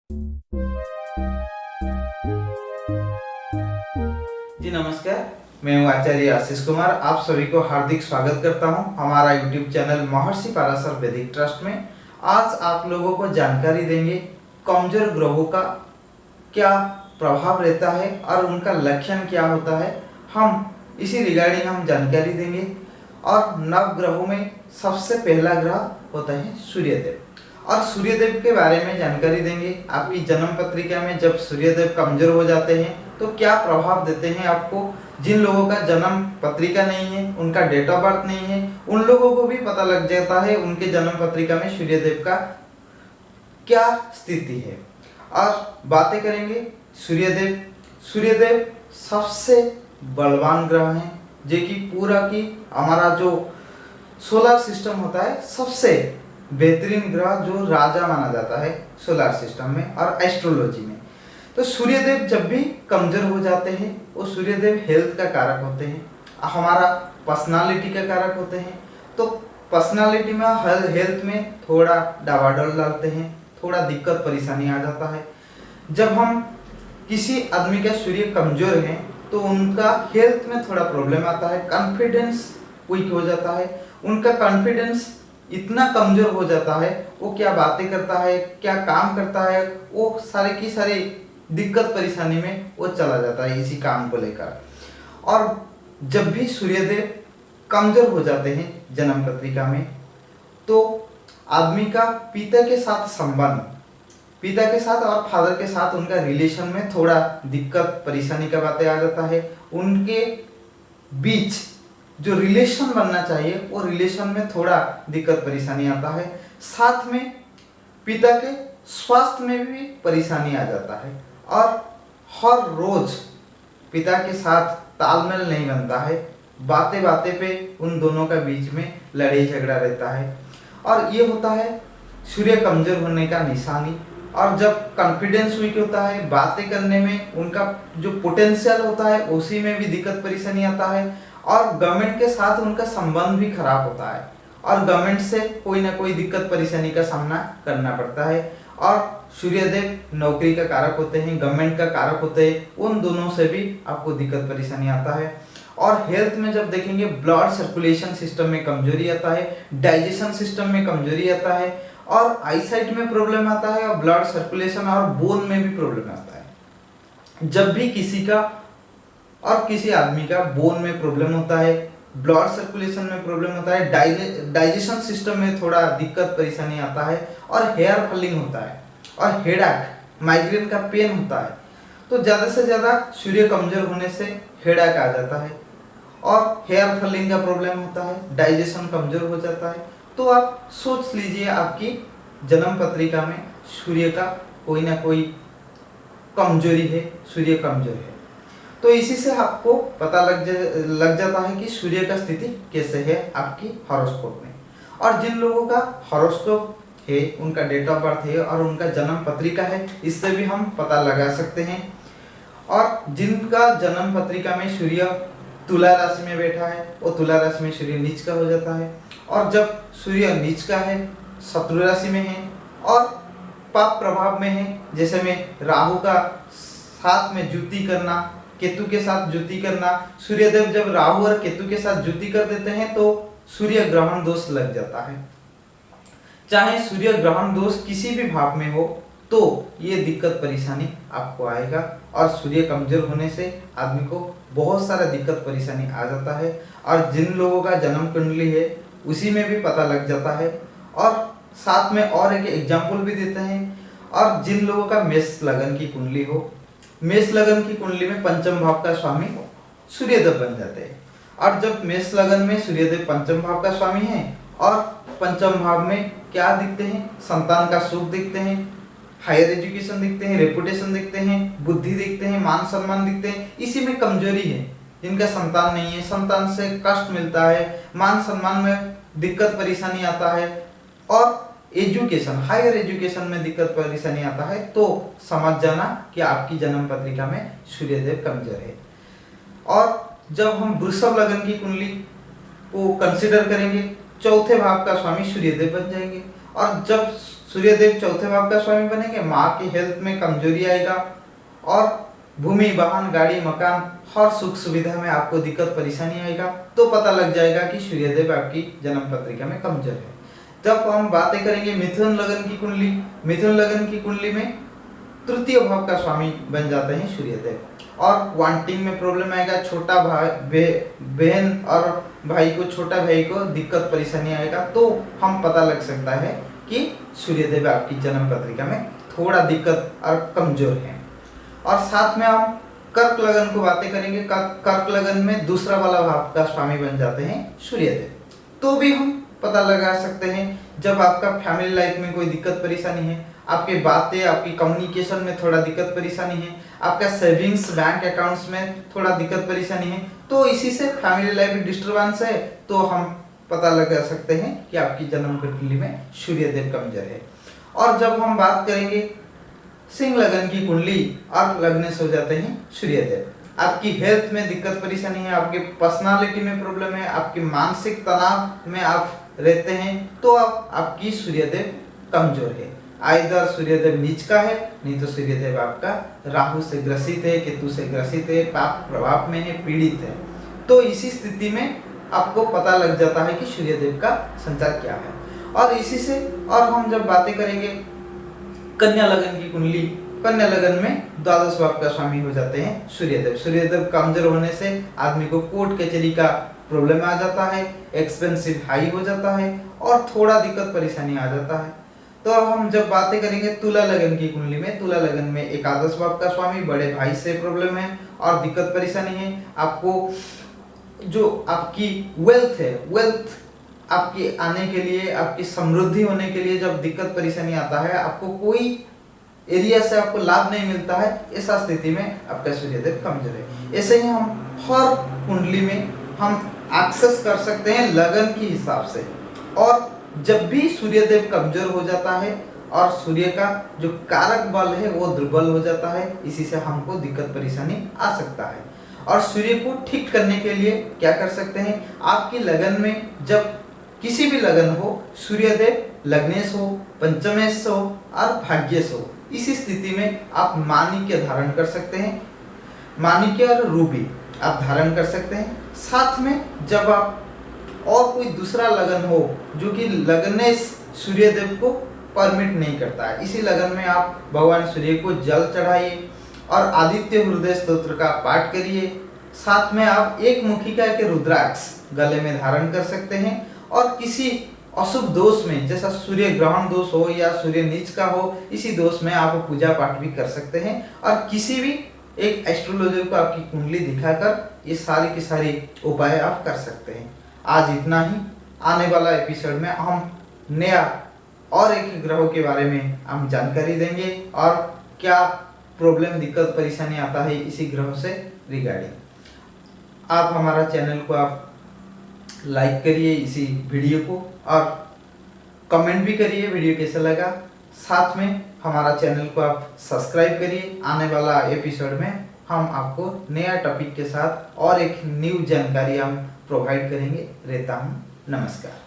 जी नमस्कार, मैं हूँ आचार्य आशीष कुमार। आप सभी को हार्दिक स्वागत करता हूँ हमारा यूट्यूब चैनल महर्षि पाराशर वैदिक ट्रस्ट में। आज आप लोगों को जानकारी देंगे कमजोर ग्रहों का क्या प्रभाव रहता है और उनका लक्षण क्या होता है। हम इसी रिगार्डिंग हम जानकारी देंगे। और नव ग्रहों में सबसे पहला ग्रह होता है सूर्यदेव, और सूर्यदेव के बारे में जानकारी देंगे। आपकी जन्म पत्रिका में जब सूर्यदेव कमजोर हो जाते हैं तो क्या प्रभाव देते हैं आपको। जिन लोगों का जन्म पत्रिका नहीं है, उनका डेट ऑफ बर्थ नहीं है, उन लोगों को भी पता लग जाता है उनके जन्म पत्रिका में सूर्यदेव का क्या स्थिति है। और बातें करेंगे सूर्यदेव। सूर्यदेव सबसे बलवान ग्रह हैं, जो कि पूरा की हमारा जो सोलर सिस्टम होता है सबसे बेहतरीन ग्रह जो राजा माना जाता है सोलर सिस्टम में और एस्ट्रोलॉजी में। तो सूर्यदेव जब भी कमजोर हो जाते हैं, वो सूर्यदेव हेल्थ का कारक होते हैं, हमारा पर्सनालिटी का कारक होते हैं। तो पर्सनालिटी में हेल्थ में थोड़ा डावाडोल डालते हैं, थोड़ा दिक्कत परेशानी आ जाता है। जब हम किसी आदमी का सूर्य कमजोर है तो उनका हेल्थ में थोड़ा प्रॉब्लम आता है, कॉन्फिडेंस वीक हो जाता है, उनका कॉन्फिडेंस इतना कमजोर हो जाता है, वो क्या बातें करता है, क्या काम करता है, वो सारे की सारी दिक्कत परेशानी में वो चला जाता है इसी काम को लेकर। और जब भी सूर्यदेव कमजोर हो जाते हैं जन्म पत्रिका में, तो आदमी का पिता के साथ संबंध, पिता के साथ और फादर के साथ उनका रिलेशन में थोड़ा दिक्कत परेशानी का बातें आ जाता है। उनके बीच जो रिलेशन बनना चाहिए वो रिलेशन में थोड़ा दिक्कत परेशानी आता है। साथ में पिता के स्वास्थ्य में भी परेशानी आ जाता है, और हर रोज पिता के साथ तालमेल नहीं बनता है, बातें बातें पे उन दोनों का बीच में लड़ाई झगड़ा रहता है। और ये होता है सूर्य कमजोर होने का निशानी। और जब कॉन्फिडेंस वीक होता है, बातें करने में उनका जो पोटेंशियल होता है उसी में भी दिक्कत परेशानी आता है, और गवर्नमेंट के साथ उनका संबंध भी खराब होता है, और गवर्नमेंट से कोई ना कोई दिक्कत परेशानी का सामना करना पड़ता है। और सूर्यदेव नौकरी का कारक होते हैं, गवर्नमेंट का कारक होते हैं, उन दोनों से भी आपको दिक्कत परेशानी आता है। और हेल्थ में जब देखेंगे ब्लड सर्कुलेशन सिस्टम में कमजोरी आता है, डाइजेशन सिस्टम में कमजोरी आता है, और आईसाइट में प्रॉब्लम आता है, और ब्लड सर्कुलेशन और बोन में भी प्रॉब्लम आता है। जब भी किसी का और किसी आदमी का बोन में प्रॉब्लम होता है, ब्लड सर्कुलेशन में प्रॉब्लम होता है, डाइजेशन सिस्टम में थोड़ा दिक्कत परेशानी आता है, और हेयर फॉलिंग होता है, और हेडेक माइग्रेन का पेन होता है, तो ज़्यादा से ज़्यादा सूर्य कमजोर होने से हेडेक आ जाता है, और हेयर फॉलिंग का प्रॉब्लम होता है, डाइजेशन कमजोर हो जाता है। तो आप सोच लीजिए आपकी जन्म पत्रिका में सूर्य का कोई ना कोई कमजोरी है, सूर्य कमजोर है। तो इसी से आपको पता लग जाता है कि सूर्य का स्थिति कैसे है आपकी हॉरोस्कोप में। और जिन लोगों का हॉरोस्कोप है, उनका डेट ऑफ बर्थ है और उनका जन्म पत्रिका है, इससे भी हम पता लगा सकते हैं। और जिनका जन्म पत्रिका में सूर्य तुला राशि में बैठा है, वो तुला राशि में सूर्य नीच का हो जाता है। और जब सूर्य नीच का है, शत्रु राशि में है और पाप प्रभाव में है, जैसे में राहु का साथ में जुति करना, केतु के साथ जुति करना, सूर्यदेव जब राहु और केतु के साथ जुति कर देते हैं तो सूर्य ग्रहण दोष लग जाता है। चाहे सूर्य ग्रहण दोष किसी भी भाव में हो तो ये दिक्कत परेशानी आपको आएगा। और सूर्य कमजोर होने से आदमी को बहुत सारा दिक्कत परेशानी आ जाता है। और जिन लोगों का जन्म कुंडली है उसी में भी पता लग जाता है। और साथ में और एक एग्जाम्पल भी देते हैं। और जिन लोगों का मेष लगन की कुंडली हो, मेष लगन की कुंडली में पंचम भाव का स्वामी सूर्यदेव बन जाते हैं। और जब मेष लगन में सूर्यदेव पंचम भाव का स्वामी है और पंचम भाव में क्या दिखते हैं, संतान का सुख दिखते हैं, हायर एजुकेशन दिखते हैं, रेपुटेशन दिखते हैं, बुद्धि दिखते हैं, मान सम्मान दिखते हैं। इसी में कमजोरी है। जिनका संतान नहीं है, संतान से कष्ट मिलता है, मान सम्मान में दिक्कत परेशानी आता है, और एजुकेशन हायर एजुकेशन में दिक्कत परेशानी आता है, तो समझ जाना कि आपकी जन्म पत्रिका में सूर्यदेव कमजोर है। और जब हम वृषभ लगन की कुंडली को कंसिडर करेंगे, चौथे भाव का स्वामी सूर्यदेव बन जाएंगे। और जब सूर्यदेव चौथे भाव का स्वामी बनेंगे, माँ की हेल्थ में कमजोरी आएगा और भूमि, वाहन, गाड़ी, मकान हर सुख सुविधा में आपको दिक्कत परेशानी आएगा। तो पता लग जाएगा कि सूर्यदेव आपकी जन्म पत्रिका में कमजोर है। जब हम बातें करेंगे मिथुन लगन की कुंडली, मिथुन लगन की कुंडली में तृतीय भाव का स्वामी बन जाते हैं सूर्यदेव और वांटिंग में प्रॉब्लम आएगा, छोटा भाई बहन और भाई को, छोटा भाई को दिक्कत परेशानी आएगा। तो हम पता लग सकता है कि सूर्यदेव आपकी जन्म पत्रिका में थोड़ा दिक्कत और कमजोर है। और साथ में हम कर्क लगन को बातें करेंगे। कर्क लगन में दूसरा वाला भाव का स्वामी बन जाते हैं सूर्यदेव। तो भी हम पता लगा सकते हैं जब आपका फैमिली लाइफ में कोई दिक्कत परेशानी है, आपके बातें, आपकी कम्युनिकेशन में थोड़ा दिक्कत परेशानी है, आपका सेविंग्स बैंक अकाउंट्स में थोड़ा दिक्कत परेशानी है, तो इसी से फैमिली लाइफ में डिस्टर्बेंस है, तो हम पता लगा सकते हैं कि आपकी जन्म कुंडली में सूर्यदेव कमजोर है। और जब हम बात करेंगे सिंह लगन की कुंडली और लग्नेश हो जाते हैं सूर्यदेव, आपकी हेल्थ में दिक्कत परेशानी है, आपके पर्सनालिटी में प्रॉब्लम है, आपके मानसिक तनाव में आप रहते हैं, तो आपकी सूर्यदेव कमजोर है। आइदर सूर्यदेव नीच का है, नहीं तो सूर्यदेव आपका राहु से ग्रसित है, केतु से ग्रसित है, पाप प्रभाव में है, पीड़ित है। तो इसी स्थिति में आपको पता लग जाता है कि सूर्यदेव का संचार क्या है। और इसी से और हम जब बातें करेंगे कन्या लगन की कुंडली, कन्या लगन में द्वादश भाव का स्वामी हो जाते हैं सूर्यदेव। सूर्यदेव कमजोर होने से आदमी को कोर्ट कचहरी का प्रॉब्लम आ जाता है, एक्सपेंसिव हाई हो जाता है और थोड़ा दिक्कत परेशानी आ जाता है। तो अब हम जब बातें करेंगे तुला लगन की कुंडली में, तुला लगन में एकादश भाव का स्वामी, बड़े भाई से प्रॉब्लम है और दिक्कत परेशानी है। आपको जो आपकी वेल्थ है, वेल्थ आपकी आने के लिए, आपकी समृद्धि होने के लिए जब दिक्कत परेशानी आता है, आपको कोई एरिया से आपको लाभ नहीं मिलता है, ऐसा स्थिति में आपका सूर्यदेव कमजोर है। ऐसे ही हम हर कुंडली में हम एक्सेस कर सकते हैं लगन के हिसाब से। और जब भी सूर्यदेव कमजोर हो जाता है और सूर्य का जो कारक बल है वो दुर्बल हो जाता है, इसी से हमको दिक्कत परेशानी आ सकता है। और सूर्य को ठीक करने के लिए क्या कर सकते हैं, आपकी लगन में जब किसी भी लगन हो, सूर्यदेव लग्नेश हो, पंचमेश हो और भाग्येश हो, इसी स्थिति में आप माणिक्य धारण कर सकते हैं, माणिक्य और रूबी आप धारण कर सकते हैं। साथ में जब आप और कोई दूसरा लगन हो जो कि लग्नेश सूर्यदेव को परमिट नहीं करता है, इसी लगन में आप भगवान सूर्य को जल चढ़ाइए और आदित्य हृदय स्तोत्र का पाठ करिए। साथ में आप एक मुखिका के रुद्राक्ष गले में धारण कर सकते हैं। और किसी अशुभ दोष में, जैसा सूर्य ग्रहण दोष हो या सूर्य नीच का हो, इसी दोष में आप पूजा पाठ भी कर सकते हैं। और किसी भी एक एस्ट्रोलॉजर को आपकी कुंडली दिखाकर ये सारी की सारी उपाय आप कर सकते हैं। आज इतना ही। आने वाला एपिसोड में हम नया और एक ग्रह के बारे में हम जानकारी देंगे और क्या प्रॉब्लम, दिक्कत, परेशानी आता है इसी ग्रह से रिगार्डिंग। आप हमारा चैनल को आप लाइक करिए इसी वीडियो को और कमेंट भी करिए वीडियो कैसा लगा। साथ में हमारा चैनल को आप सब्सक्राइब करिए। आने वाला एपिसोड में हम आपको नया टॉपिक के साथ और एक न्यू जानकारी हम प्रोवाइड करेंगे। रहता हूँ, नमस्कार।